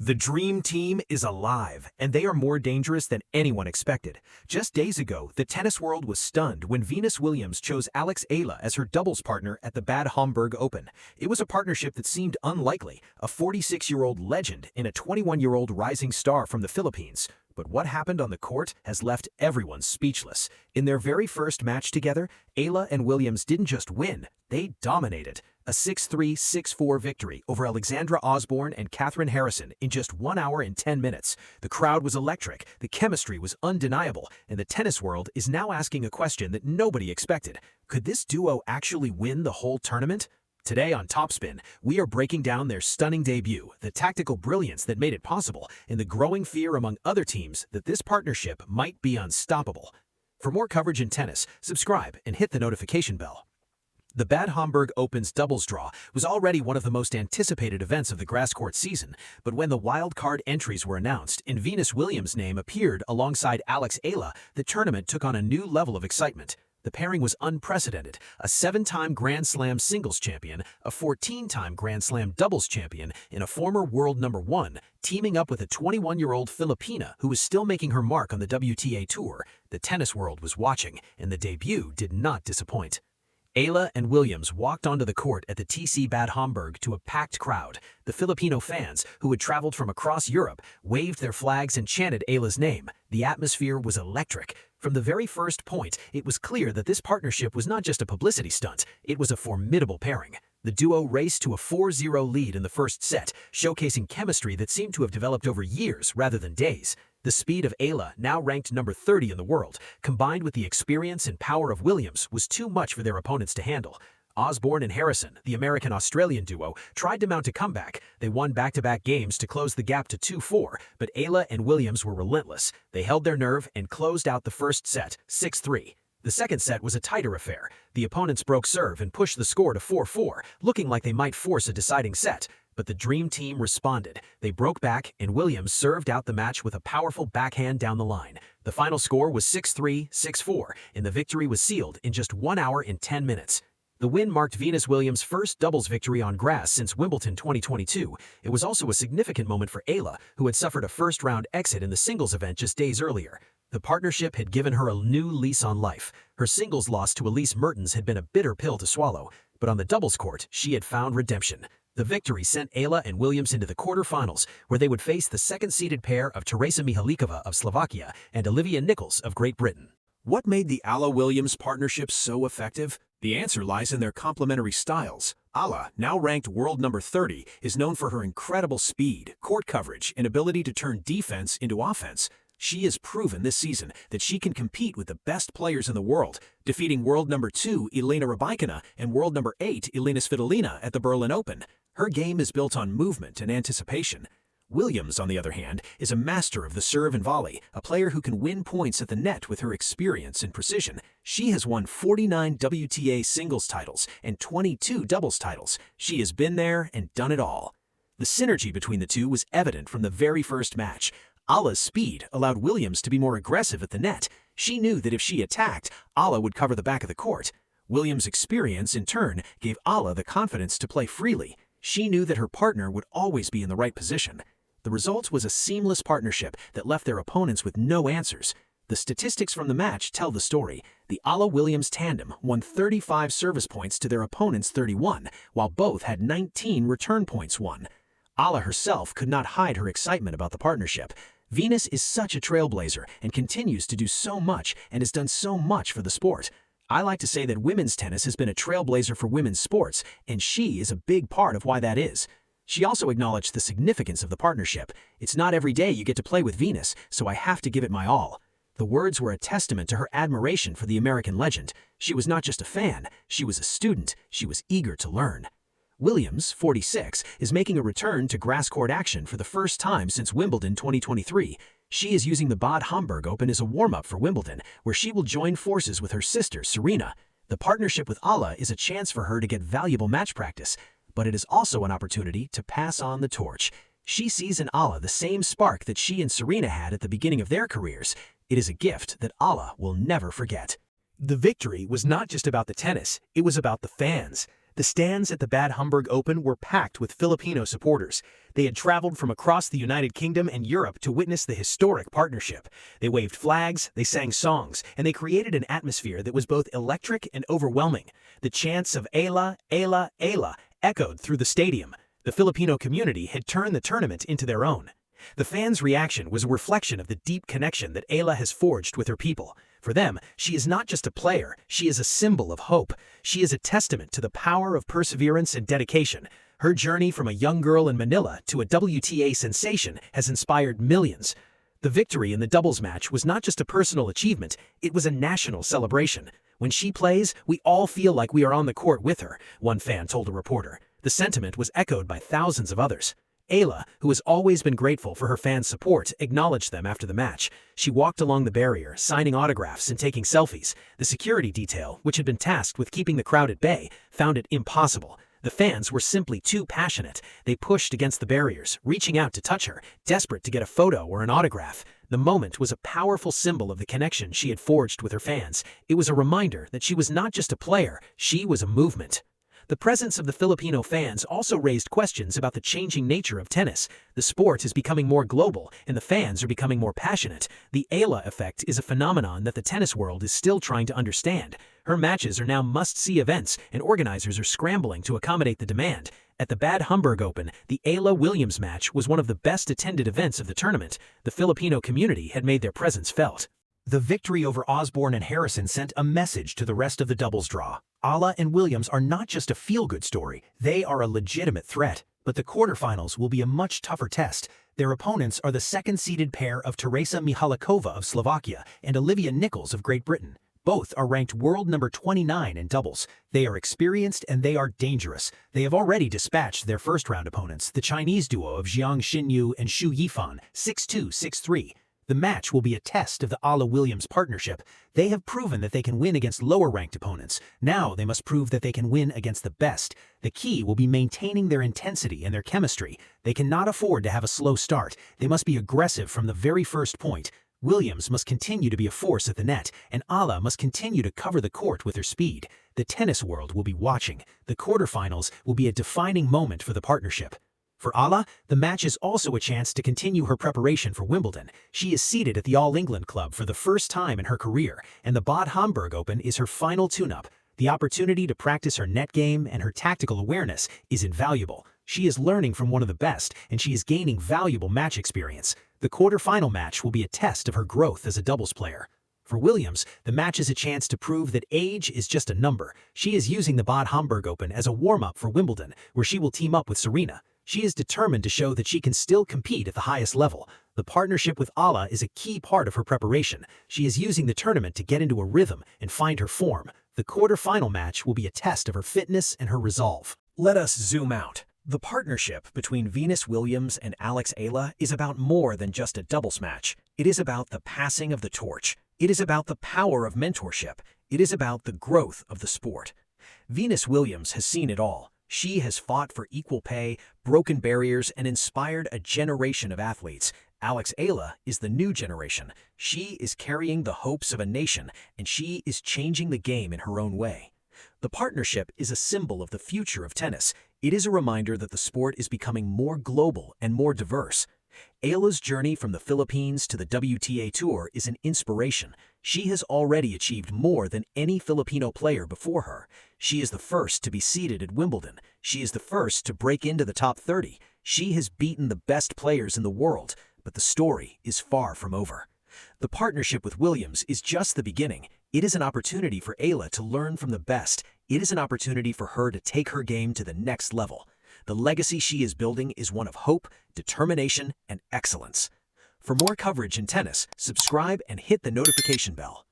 The Dream Team is alive, and they are more dangerous than anyone expected. Just days ago, the tennis world was stunned when Venus Williams chose Eala as her doubles partner at the Bad Homburg Open. It was a partnership that seemed unlikely, a 46-year-old legend and a 21-year-old rising star from the Philippines. But what happened on the court has left everyone speechless. In their very first match together, Eala and Williams didn't just win, they dominated. A 6-3, 6-4 victory over Alexandra Osborne and Catherine Harrison in just 1 hour and 10 minutes. The crowd was electric, the chemistry was undeniable, and the tennis world is now asking a question that nobody expected. Could this duo actually win the whole tournament? Today on TopSpin, we are breaking down their stunning debut, the tactical brilliance that made it possible, and the growing fear among other teams that this partnership might be unstoppable. For more coverage in tennis, subscribe and hit the notification bell. The Bad Homburg Open's doubles draw was already one of the most anticipated events of the grass court season, but when the wild card entries were announced and Venus Williams' name appeared alongside Eala, the tournament took on a new level of excitement. The pairing was unprecedented, a 7-time Grand Slam singles champion, a 14-time Grand Slam doubles champion, and a former world #1, teaming up with a 21-year-old Filipina who was still making her mark on the WTA Tour. The tennis world was watching, and the debut did not disappoint. Eala and Williams walked onto the court at the TC Bad Homburg to a packed crowd. The Filipino fans, who had traveled from across Europe, waved their flags and chanted Eala's name. The atmosphere was electric. From the very first point, it was clear that this partnership was not just a publicity stunt, it was a formidable pairing. The duo raced to a 4-0 lead in the first set, showcasing chemistry that seemed to have developed over years rather than days. The speed of Eala, now ranked number 30 in the world, combined with the experience and power of Williams, was too much for their opponents to handle. Osborne and Harrison, the American-Australian duo, tried to mount a comeback. They won back-to-back games to close the gap to 2-4, but Eala and Williams were relentless. They held their nerve and closed out the first set, 6-3. The second set was a tighter affair. The opponents broke serve and pushed the score to 4-4, looking like they might force a deciding set. But the Dream Team responded. They broke back, and Williams served out the match with a powerful backhand down the line. The final score was 6-3, 6-4, and the victory was sealed in just 1 hour and 10 minutes. The win marked Venus Williams' first doubles victory on grass since Wimbledon 2022. It was also a significant moment for Eala, who had suffered a first-round exit in the singles event just days earlier. The partnership had given her a new lease on life. Her singles loss to Elise Mertens had been a bitter pill to swallow, but on the doubles court, she had found redemption. The victory sent Eala and Williams into the quarterfinals, where they would face the second-seeded pair of Teresa Mihalikova of Slovakia and Olivia Nichols of Great Britain. What made the Eala-Williams partnership so effective? The answer lies in their complementary styles. Eala, now ranked world number 30, is known for her incredible speed, court coverage, and ability to turn defense into offense. She has proven this season that she can compete with the best players in the world, defeating world number 2 Elena Rybakina and world number 8 Elina Svitolina at the Berlin Open. Her game is built on movement and anticipation. Williams, on the other hand, is a master of the serve and volley, a player who can win points at the net with her experience and precision. She has won 49 WTA singles titles and 22 doubles titles. She has been there and done it all. The synergy between the two was evident from the very first match. Eala's speed allowed Williams to be more aggressive at the net. She knew that if she attacked, Eala would cover the back of the court. Williams' experience, in turn, gave Eala the confidence to play freely. She knew that her partner would always be in the right position. The result was a seamless partnership that left their opponents with no answers. The statistics from the match tell the story. The Eala-Williams tandem won 35 service points to their opponents' 31, while both had 19 return points won. Eala herself could not hide her excitement about the partnership. Venus is such a trailblazer and continues to do so much and has done so much for the sport. I like to say that women's tennis has been a trailblazer for women's sports, and she is a big part of why that is. She also acknowledged the significance of the partnership. It's not every day you get to play with Venus, so I have to give it my all. The words were a testament to her admiration for the American legend. She was not just a fan, she was a student. She was eager to learn. Williams, 46, is making a return to grass court action for the first time since Wimbledon 2023. She is using the Bad Homburg Open as a warm-up for Wimbledon, where she will join forces with her sister, Serena. The partnership with Eala is a chance for her to get valuable match practice, but it is also an opportunity to pass on the torch. She sees in Eala the same spark that she and Serena had at the beginning of their careers. It is a gift that Eala will never forget. The victory was not just about the tennis, it was about the fans. The stands at the Bad Homburg Open were packed with Filipino supporters. They had traveled from across the United Kingdom and Europe to witness the historic partnership. They waved flags, they sang songs, and they created an atmosphere that was both electric and overwhelming. The chants of Eala, Eala, Eala echoed through the stadium. The Filipino community had turned the tournament into their own. The fans' reaction was a reflection of the deep connection that Eala has forged with her people. For them, she is not just a player, she is a symbol of hope. She is a testament to the power of perseverance and dedication. Her journey from a young girl in Manila to a WTA sensation has inspired millions. The victory in the doubles match was not just a personal achievement, it was a national celebration. When she plays, we all feel like we are on the court with her, one fan told a reporter. The sentiment was echoed by thousands of others. Eala, who has always been grateful for her fans' support, acknowledged them after the match. She walked along the barrier, signing autographs and taking selfies. The security detail, which had been tasked with keeping the crowd at bay, found it impossible. The fans were simply too passionate. They pushed against the barriers, reaching out to touch her, desperate to get a photo or an autograph. The moment was a powerful symbol of the connection she had forged with her fans. It was a reminder that she was not just a player, she was a movement. The presence of the Filipino fans also raised questions about the changing nature of tennis. The sport is becoming more global, and the fans are becoming more passionate. The Eala effect is a phenomenon that the tennis world is still trying to understand. Her matches are now must-see events, and organizers are scrambling to accommodate the demand. At the Bad Homburg Open, the Eala-Williams match was one of the best-attended events of the tournament. The Filipino community had made their presence felt. The victory over Osborne and Harrison sent a message to the rest of the doubles draw. Eala and Williams are not just a feel-good story, they are a legitimate threat. But the quarterfinals will be a much tougher test. Their opponents are the second-seeded pair of Teresa Mihalakova of Slovakia and Olivia Nichols of Great Britain. Both are ranked world number 29 in doubles. They are experienced and they are dangerous. They have already dispatched their first-round opponents, the Chinese duo of Jiang Xinyu and Xu Yifan, 6-2, 6-3. The match will be a test of the Eala-Williams partnership. They have proven that they can win against lower-ranked opponents. Now they must prove that they can win against the best. The key will be maintaining their intensity and their chemistry. They cannot afford to have a slow start. They must be aggressive from the very first point. Williams must continue to be a force at the net, and Eala must continue to cover the court with her speed. The tennis world will be watching. The quarterfinals will be a defining moment for the partnership. For Eala, the match is also a chance to continue her preparation for Wimbledon. She is seated at the All England Club for the first time in her career, and the Bad Homburg Open is her final tune-up. The opportunity to practice her net game and her tactical awareness is invaluable. She is learning from one of the best, and she is gaining valuable match experience. The quarterfinal match will be a test of her growth as a doubles player. For Williams, the match is a chance to prove that age is just a number. She is using the Bad Homburg Open as a warm-up for Wimbledon, where she will team up with Serena. She is determined to show that she can still compete at the highest level. The partnership with Eala is a key part of her preparation. She is using the tournament to get into a rhythm and find her form. The quarterfinal match will be a test of her fitness and her resolve. Let us zoom out. The partnership between Venus Williams and Alex Eala is about more than just a doubles match. It is about the passing of the torch. It is about the power of mentorship. It is about the growth of the sport. Venus Williams has seen it all. She has fought for equal pay, broken barriers, and inspired a generation of athletes. Alex Eala is the new generation. She is carrying the hopes of a nation, and she is changing the game in her own way. The partnership is a symbol of the future of tennis. It is a reminder that the sport is becoming more global and more diverse. Eala's journey from the Philippines to the WTA Tour is an inspiration. She has already achieved more than any Filipino player before her. She is the first to be seated at Wimbledon. She is the first to break into the top 30. She has beaten the best players in the world, but the story is far from over. The partnership with Williams is just the beginning. It is an opportunity for Eala to learn from the best. It is an opportunity for her to take her game to the next level. The legacy she is building is one of hope, determination, and excellence. For more coverage in tennis, subscribe and hit the notification bell.